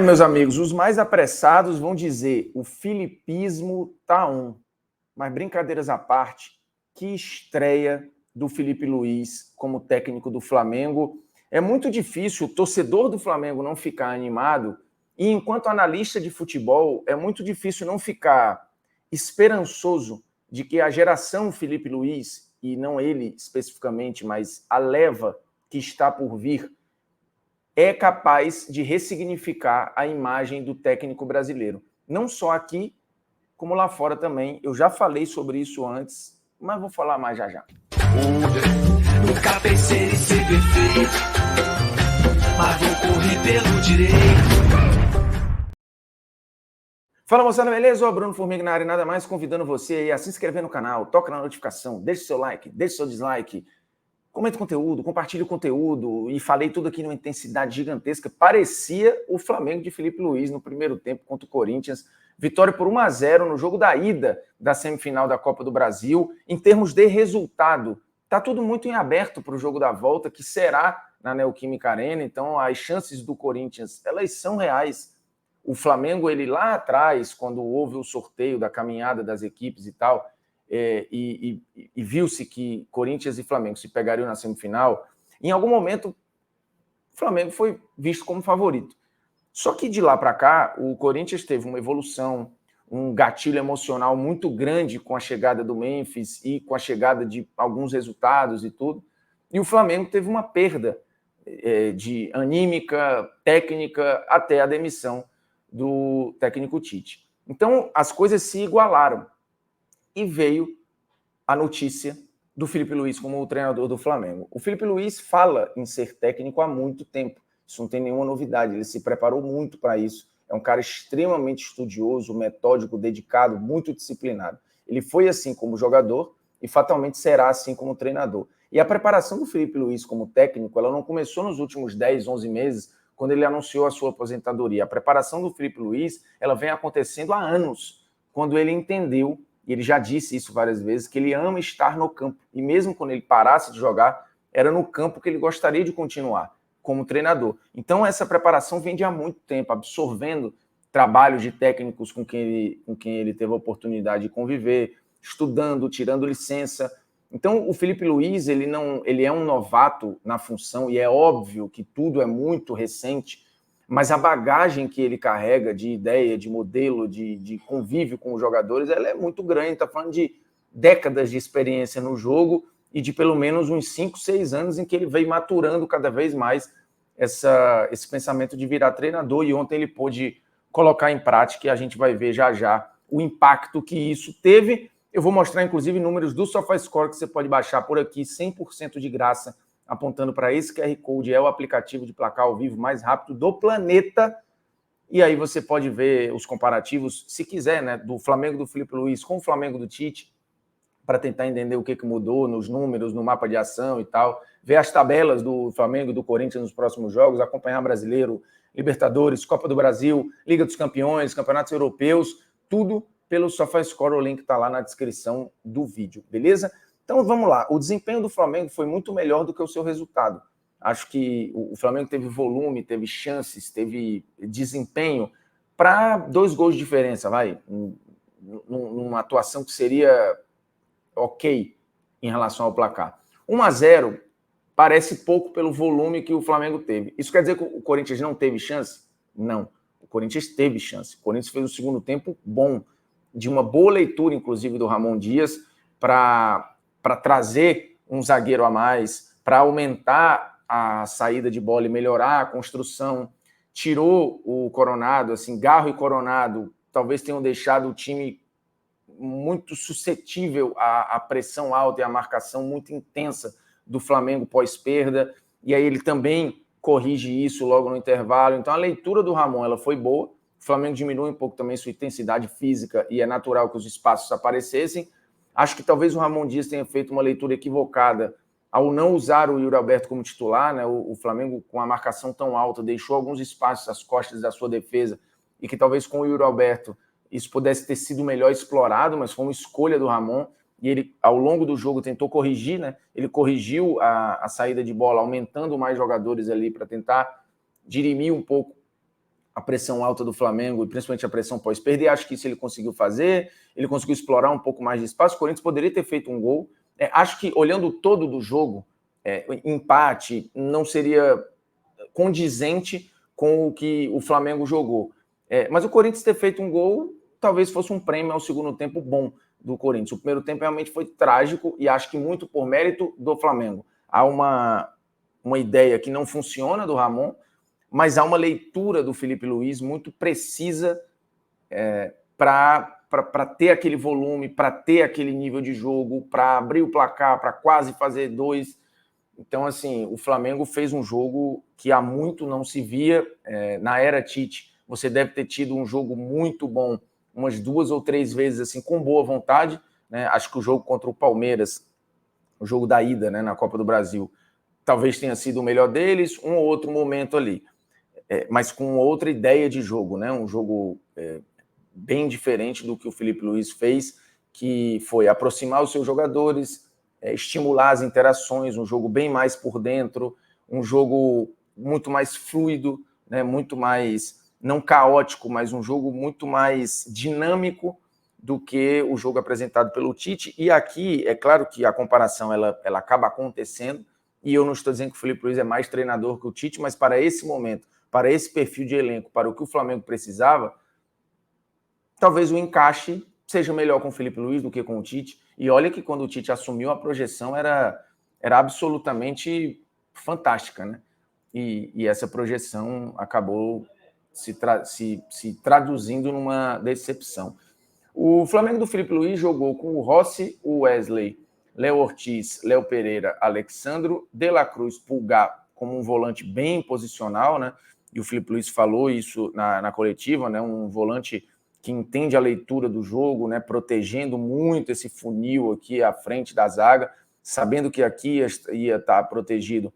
Meus amigos, os mais apressados vão dizer o filipismo tá on. Mas brincadeiras à parte, que estreia do Felipe Luiz como técnico do Flamengo. É muito difícil o torcedor do Flamengo não ficar animado e, enquanto analista de futebol, é muito difícil não ficar esperançoso de que a geração Felipe Luiz, e não ele especificamente, mas a leva que está por vir, é capaz de ressignificar a imagem do técnico brasileiro. Não só aqui, como lá fora também. Eu já falei sobre isso antes, mas vou falar mais já já. Nunca pensei em ser perfeito, mas vou correr pelo direito. Fala, moçada, beleza? Eu, Bruno Formiga na área, nada mais convidando você aí a se inscrever no canal, toca na notificação, deixe seu like, deixe seu dislike, comente o conteúdo, compartilhe o conteúdo. E falei tudo aqui numa intensidade gigantesca. Parecia o Flamengo de Felipe Luiz no primeiro tempo contra o Corinthians. Vitória por 1-0 no jogo da ida da semifinal da Copa do Brasil. Em termos de resultado, está tudo muito em aberto para o jogo da volta, que será na Neoquímica Arena. Então, as chances do Corinthians, elas são reais. O Flamengo, ele lá atrás, quando houve o sorteio da caminhada das equipes e tal, e viu-se que Corinthians e Flamengo se pegariam na semifinal, em algum momento o Flamengo foi visto como favorito. Só que de lá para cá, o Corinthians teve uma evolução, um gatilho emocional muito grande com a chegada do Memphis e com a chegada de alguns resultados e tudo. E o Flamengo teve uma perda de anímica, técnica, até a demissão do técnico Tite. Então, as coisas se igualaram. E veio a notícia do Felipe Luiz como o treinador do Flamengo. O Felipe Luiz fala em ser técnico há muito tempo. Isso não tem nenhuma novidade. Ele se preparou muito para isso. É um cara extremamente estudioso, metódico, dedicado, muito disciplinado. Ele foi assim como jogador e fatalmente será assim como treinador. E a preparação do Felipe Luiz como técnico, ela não começou nos últimos 10, 11 meses, quando ele anunciou a sua aposentadoria. A preparação do Felipe Luiz, ela vem acontecendo há anos, quando ele entendeu, e ele já disse isso várias vezes, que ele ama estar no campo. E mesmo quando ele parasse de jogar, era no campo que ele gostaria de continuar como treinador. Então, essa preparação vem de há muito tempo, absorvendo trabalhos de técnicos com quem ele teve a oportunidade de conviver, estudando, tirando licença. Então, o Felipe Luiz, ele é um novato na função, e é óbvio que tudo é muito recente, mas a bagagem que ele carrega de ideia, de modelo, de convívio com os jogadores, ela é muito grande. Está falando de décadas de experiência no jogo e de pelo menos uns 5, 6 anos em que ele veio maturando cada vez mais esse pensamento de virar treinador. E ontem ele pôde colocar em prática, e a gente vai ver já já o impacto que isso teve. Eu vou mostrar, inclusive, números do SofaScore que você pode baixar por aqui, 100% de graça, apontando para esse QR Code. É o aplicativo de placar ao vivo mais rápido do planeta. E aí você pode ver os comparativos, se quiser, né, do Flamengo do Felipe Luiz com o Flamengo do Tite, para tentar entender o que mudou nos números, no mapa de ação e tal. Ver as tabelas do Flamengo e do Corinthians nos próximos jogos, acompanhar Brasileiro, Libertadores, Copa do Brasil, Liga dos Campeões, Campeonatos Europeus, tudo pelo SofaScore. O link está lá na descrição do vídeo, beleza? Então vamos lá. O desempenho do Flamengo foi muito melhor do que o seu resultado. Acho que o Flamengo teve volume, teve chances, teve desempenho para 2 gols de diferença, vai. Numa atuação que seria ok em relação ao placar. 1-0 parece pouco pelo volume que o Flamengo teve. Isso quer dizer que o Corinthians não teve chance? Não. O Corinthians teve chance. O Corinthians fez um segundo tempo bom, de uma boa leitura, inclusive, do Ramon Dias, para trazer um zagueiro a mais, para aumentar a saída de bola e melhorar a construção. Tirou o Coronado, assim, Garro e Coronado talvez tenham deixado o time muito suscetível à pressão alta e à marcação muito intensa do Flamengo pós-perda, e aí ele também corrige isso logo no intervalo. Então a leitura do Ramon, ela foi boa. O Flamengo diminui um pouco também sua intensidade física e é natural que os espaços aparecessem. Acho que talvez o Ramon Dias tenha feito uma leitura equivocada ao não usar o Yuri Alberto como titular, né? O Flamengo, com a marcação tão alta, deixou alguns espaços às costas da sua defesa, e que talvez com o Yuri Alberto isso pudesse ter sido melhor explorado, mas foi uma escolha do Ramon, e ele, ao longo do jogo, tentou corrigir, né? Ele corrigiu a saída de bola, aumentando mais jogadores ali para tentar dirimir um pouco a pressão alta do Flamengo, e principalmente a pressão pós-perder. Acho que isso ele conseguiu fazer, ele conseguiu explorar um pouco mais de espaço. O Corinthians poderia ter feito um gol. Acho que, olhando o todo do jogo, empate não seria condizente com o que o Flamengo jogou. Mas o Corinthians ter feito um gol talvez fosse um prêmio ao segundo tempo bom do Corinthians. O primeiro tempo realmente foi trágico e acho que muito por mérito do Flamengo. Há uma ideia que não funciona do Ramon, mas há uma leitura do Felipe Luiz muito precisa para ter aquele volume, para ter aquele nível de jogo, para abrir o placar, para quase fazer 2. Então, assim, o Flamengo fez um jogo que há muito não se via. Na era Tite, você deve ter tido um jogo muito bom umas 2 ou 3 vezes, assim, com boa vontade, né? Acho que o jogo contra o Palmeiras, o jogo da ida, né, na Copa do Brasil, talvez tenha sido o melhor deles, um ou outro momento ali, mas com outra ideia de jogo, né? Um jogo bem diferente do que o Felipe Luiz fez, que foi aproximar os seus jogadores, estimular as interações, um jogo bem mais por dentro, um jogo muito mais fluido, né? Muito mais, não caótico, mas um jogo muito mais dinâmico do que o jogo apresentado pelo Tite. E aqui, é claro que a comparação ela acaba acontecendo, e eu não estou dizendo que o Felipe Luiz é mais treinador que o Tite, mas para esse momento, para esse perfil de elenco, para o que o Flamengo precisava, talvez o encaixe seja melhor com o Felipe Luiz do que com o Tite. E olha que quando o Tite assumiu, a projeção era absolutamente fantástica, né? E essa projeção acabou se traduzindo numa decepção. O Flamengo do Felipe Luiz jogou com o Rossi, o Wesley, Léo Ortiz, Léo Pereira, Alexandro, De La Cruz, Pulgar, como um volante bem posicional, né? E o Felipe Luiz falou isso na coletiva, né? Um volante que entende a leitura do jogo, né? Protegendo muito esse funil aqui à frente da zaga, sabendo que aqui ia estar protegido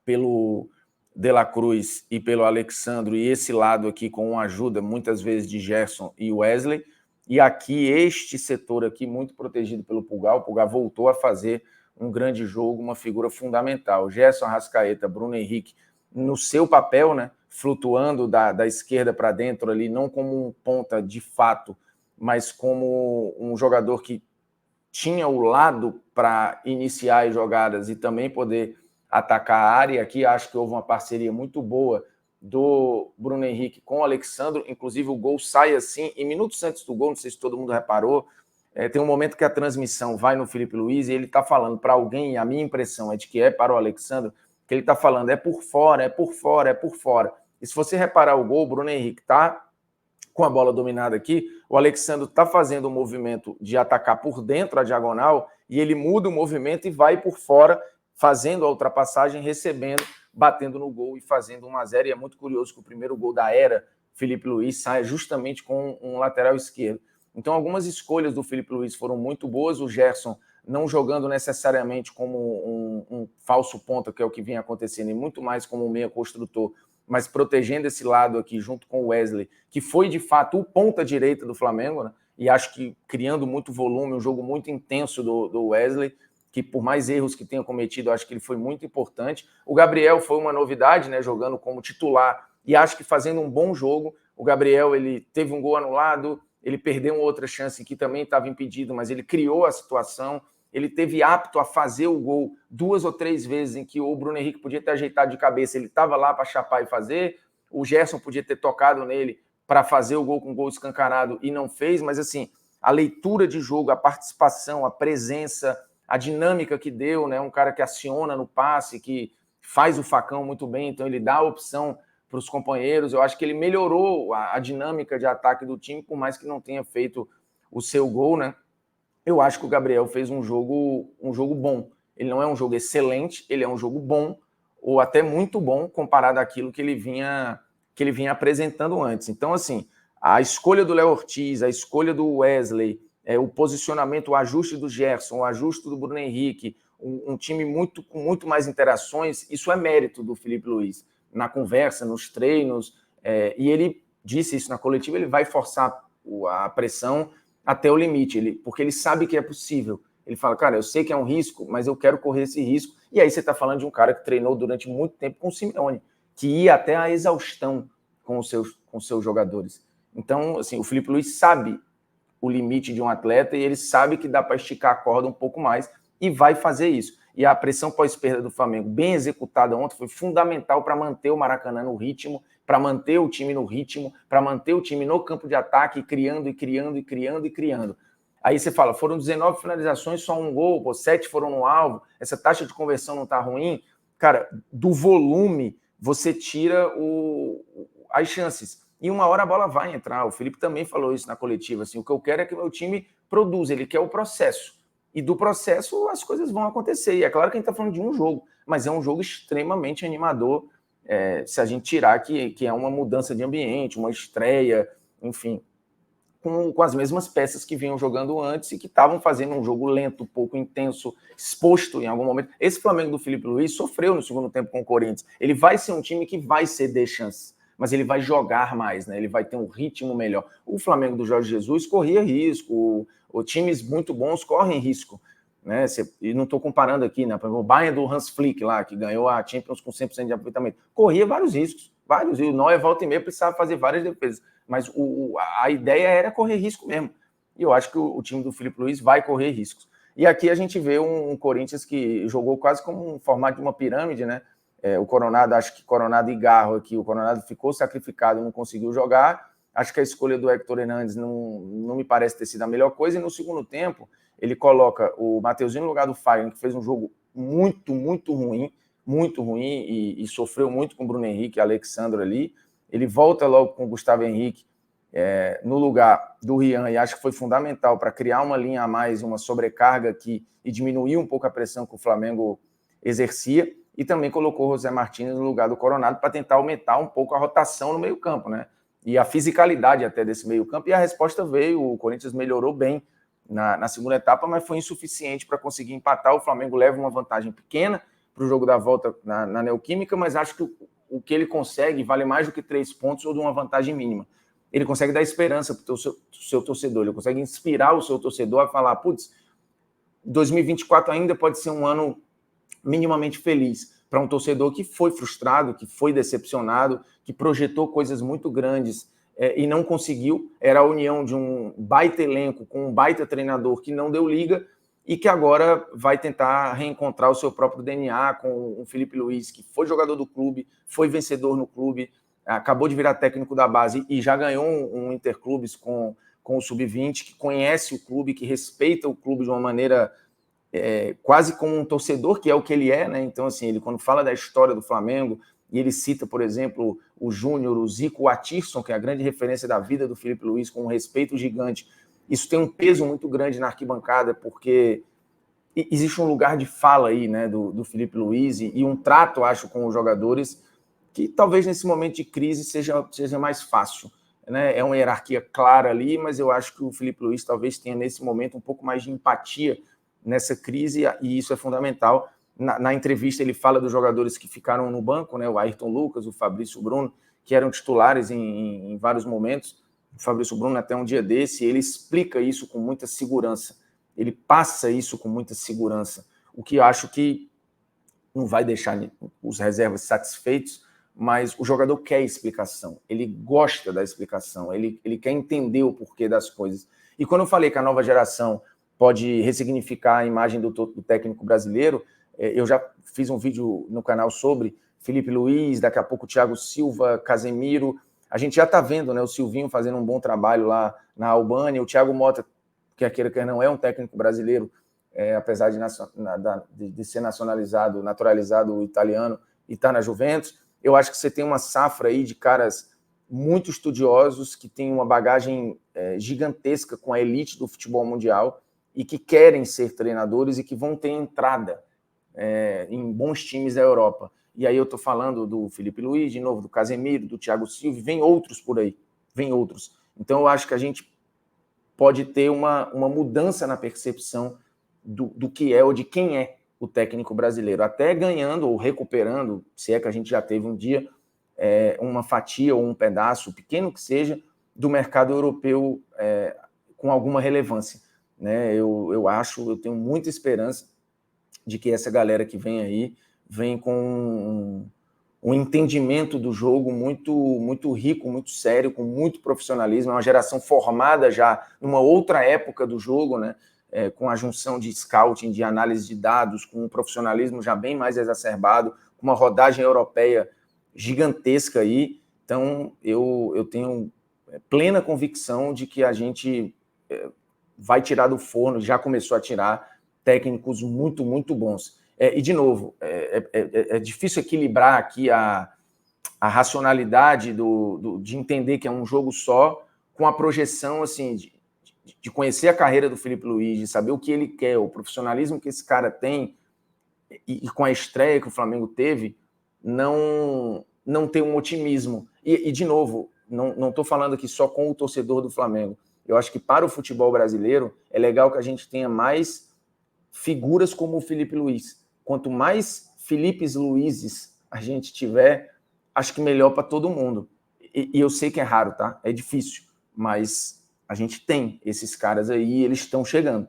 pelo De La Cruz e pelo Alexandro, e esse lado aqui com a ajuda, muitas vezes, de Gerson e Wesley, e aqui, este setor aqui, muito protegido pelo Pulgar. O Pulgar voltou a fazer um grande jogo, uma figura fundamental. Gerson, Arrascaeta, Bruno Henrique, no seu papel, né, flutuando da esquerda para dentro ali, não como um ponta de fato, mas como um jogador que tinha o lado para iniciar as jogadas e também poder atacar a área. Aqui acho que houve uma parceria muito boa do Bruno Henrique com o Alexandro, inclusive o gol sai assim, e minutos antes do gol, não sei se todo mundo reparou, tem um momento que a transmissão vai no Felipe Luiz e ele está falando para alguém, e a minha impressão é de que é para o Alexandro, que ele está falando é por fora, é por fora, é por fora. E se você reparar o gol, o Bruno Henrique está com a bola dominada aqui, o Alexandro está fazendo o movimento de atacar por dentro a diagonal, e ele muda o movimento e vai por fora, fazendo a ultrapassagem, recebendo, batendo no gol e fazendo 1-0. E é muito curioso que o primeiro gol da era Felipe Luiz saia justamente com um lateral esquerdo. Então, algumas escolhas do Felipe Luiz foram muito boas. O Gerson não jogando necessariamente como um falso ponta, que é o que vinha acontecendo, e muito mais como um meia construtor, mas protegendo esse lado aqui junto com o Wesley, que foi de fato o ponta-direita do Flamengo, né? E acho que criando muito volume, um jogo muito intenso do Wesley, que por mais erros que tenha cometido, acho que ele foi muito importante. O Gabriel foi uma novidade, né, jogando como titular, e acho que fazendo um bom jogo. O Gabriel, ele teve um gol anulado, ele perdeu uma outra chance que também estava impedido, mas ele criou a situação, ele teve apto a fazer o gol 2 ou 3 vezes em que o Bruno Henrique podia ter ajeitado de cabeça, ele estava lá para chapar e fazer, o Gerson podia ter tocado nele para fazer o gol com gol escancarado e não fez, mas assim, a leitura de jogo, a participação, a presença, a dinâmica que deu, né? Um cara que aciona no passe, que faz o facão muito bem, então ele dá a opção para os companheiros. Eu acho que ele melhorou a dinâmica de ataque do time, por mais que não tenha feito o seu gol, né? Eu acho que o Gabriel fez um jogo bom. Ele não é um jogo excelente, ele é um jogo bom, ou até muito bom, comparado àquilo que ele vinha apresentando antes. Então, assim, a escolha do Léo Ortiz, a escolha do Wesley, o posicionamento, o ajuste do Gerson, o ajuste do Bruno Henrique, um time com muito mais interações, isso é mérito do Felipe Luiz. Na conversa, nos treinos, e ele disse isso na coletiva, ele vai forçar a pressão até o limite, porque ele sabe que é possível. Ele fala, cara, eu sei que é um risco, mas eu quero correr esse risco. E aí você está falando de um cara que treinou durante muito tempo com o Simeone, que ia até a exaustão com os seus jogadores. Então, assim, o Felipe Luiz sabe o limite de um atleta e ele sabe que dá para esticar a corda um pouco mais e vai fazer isso. E a pressão pós-perda do Flamengo, bem executada ontem, foi fundamental para manter o Maracanã no ritmo, para manter o time no ritmo, para manter o time no campo de ataque, criando e criando e criando e criando. Aí você fala, foram 19 finalizações, só um gol, 7 foram no alvo, essa taxa de conversão não está ruim. Cara, do volume, você tira as chances. E uma hora a bola vai entrar. O Felipe também falou isso na coletiva. Assim, o que eu quero é que o meu time produza, ele quer o processo. E do processo as coisas vão acontecer. E é claro que a gente está falando de um jogo, mas é um jogo extremamente animador, se a gente tirar que é uma mudança de ambiente, uma estreia, enfim, com as mesmas peças que vinham jogando antes e que estavam fazendo um jogo lento, pouco intenso, exposto em algum momento. Esse Flamengo do Felipe Luiz sofreu no segundo tempo com o Corinthians. Ele vai ser um time que vai ceder chances, mas ele vai jogar mais, né? Ele vai ter um ritmo melhor. O Flamengo do Jorge Jesus corria risco, times muito bons correm risco, né? E não estou comparando aqui, né? Por exemplo, o Bayern do Hans Flick lá, que ganhou a Champions com 100% de aproveitamento, corria vários riscos, vários, e o Neuer volta e meia precisava fazer várias defesas, mas a ideia era correr risco mesmo, e eu acho que o time do Felipe Luiz vai correr riscos. E aqui a gente vê um Corinthians que jogou quase como um formato de uma pirâmide, né? O Coronado, acho que Coronado e Garro aqui, o Coronado ficou sacrificado, não conseguiu jogar. Acho que a escolha do Héctor Hernandes não me parece ter sido a melhor coisa. E no segundo tempo, ele coloca o Mateuzinho no lugar do Fagner, que fez um jogo muito ruim e sofreu muito com o Bruno Henrique e Alexandre ali. Ele volta logo com o Gustavo Henrique no lugar do Rian, e acho que foi fundamental para criar uma linha a mais, uma sobrecarga aqui e diminuir um pouco a pressão que o Flamengo exercia. E também colocou o José Martínez no lugar do Coronado para tentar aumentar um pouco a rotação no meio-campo, né? E a fisicalidade até desse meio-campo. E a resposta veio, o Corinthians melhorou bem na segunda etapa, mas foi insuficiente para conseguir empatar. O Flamengo leva uma vantagem pequena para o jogo da volta na Neoquímica, mas acho que o que ele consegue vale mais do que 3 pontos ou de uma vantagem mínima. Ele consegue dar esperança para o seu torcedor, ele consegue inspirar o seu torcedor a falar, putz, 2024 ainda pode ser um ano minimamente feliz para um torcedor que foi frustrado, que foi decepcionado, que projetou coisas muito grandes e não conseguiu. Era a união de um baita elenco com um baita treinador que não deu liga e que agora vai tentar reencontrar o seu próprio DNA com o Felipe Luiz, que foi jogador do clube, foi vencedor no clube, acabou de virar técnico da base e já ganhou um Interclubes com o Sub-20, que conhece o clube, que respeita o clube de uma maneira quase como um torcedor, que é o que ele é, né? Então, assim, ele quando fala da história do Flamengo, e ele cita, por exemplo, o Júnior, o Zico, o Atirson, que é a grande referência da vida do Felipe Luiz, com um respeito gigante. Isso tem um peso muito grande na arquibancada, porque existe um lugar de fala aí, né, do Felipe Luiz, e um trato, acho, com os jogadores, que talvez nesse momento de crise seja mais fácil, né? É uma hierarquia clara ali, mas eu acho que o Felipe Luiz talvez tenha, nesse momento, um pouco mais de empatia nessa crise, e isso é fundamental. Na entrevista ele fala dos jogadores que ficaram no banco, né, o Ayrton Lucas, o Fabrício Bruno, que eram titulares em vários momentos. O Fabrício Bruno, até um dia desse, ele explica isso com muita segurança, ele passa isso com muita segurança, o que eu acho que não vai deixar os reservas satisfeitos, mas o jogador quer explicação, ele gosta da explicação, ele quer entender o porquê das coisas. E quando eu falei que a nova geração pode ressignificar a imagem do técnico brasileiro, eu já fiz um vídeo no canal sobre Felipe Luiz, daqui a pouco Thiago Silva, Casemiro. A gente já está vendo, né, o Silvinho fazendo um bom trabalho lá na Albânia, o Thiago Motta, que queira que não é um técnico brasileiro, apesar de ser naturalizado italiano e está na Juventus. Eu acho que você tem uma safra aí de caras muito estudiosos, que têm uma bagagem gigantesca com a elite do futebol mundial e que querem ser treinadores e que vão ter entrada em bons times da Europa. E aí eu estou falando do Felipe Luiz, de novo, do Casemiro, do Thiago Silva, vem outros por aí, vem outros. Então eu acho que a gente pode ter uma mudança na percepção do que é ou de quem é o técnico brasileiro, até ganhando ou recuperando, se é que a gente já teve um dia, uma fatia ou um pedaço, pequeno que seja, do mercado europeu com alguma relevância, né? Eu tenho muita esperança de que essa galera que vem aí vem com um entendimento do jogo muito rico, muito sério, com muito profissionalismo. É uma geração formada já numa outra época do jogo, né? Com a junção de scouting, de análise de dados, com um profissionalismo já bem mais exacerbado, com uma rodagem europeia gigantesca aí. Então, eu tenho plena convicção de que a gente vai tirar do forno, já começou a tirar técnicos muito, muito bons. E, de novo, é difícil equilibrar aqui a racionalidade de entender que é um jogo só, com a projeção assim, de conhecer a carreira do Filipe Luís, de saber o que ele quer, o profissionalismo que esse cara tem, e com a estreia que o Flamengo teve, não ter um otimismo. E de novo, não estou falando aqui só com o torcedor do Flamengo. Eu acho que para o futebol brasileiro é legal que a gente tenha mais figuras como o Filipe Luís. Quanto mais Filipes Luíses a gente tiver, acho que melhor para todo mundo. E eu sei que é raro, tá? É difícil, mas a gente tem esses caras aí e eles estão chegando.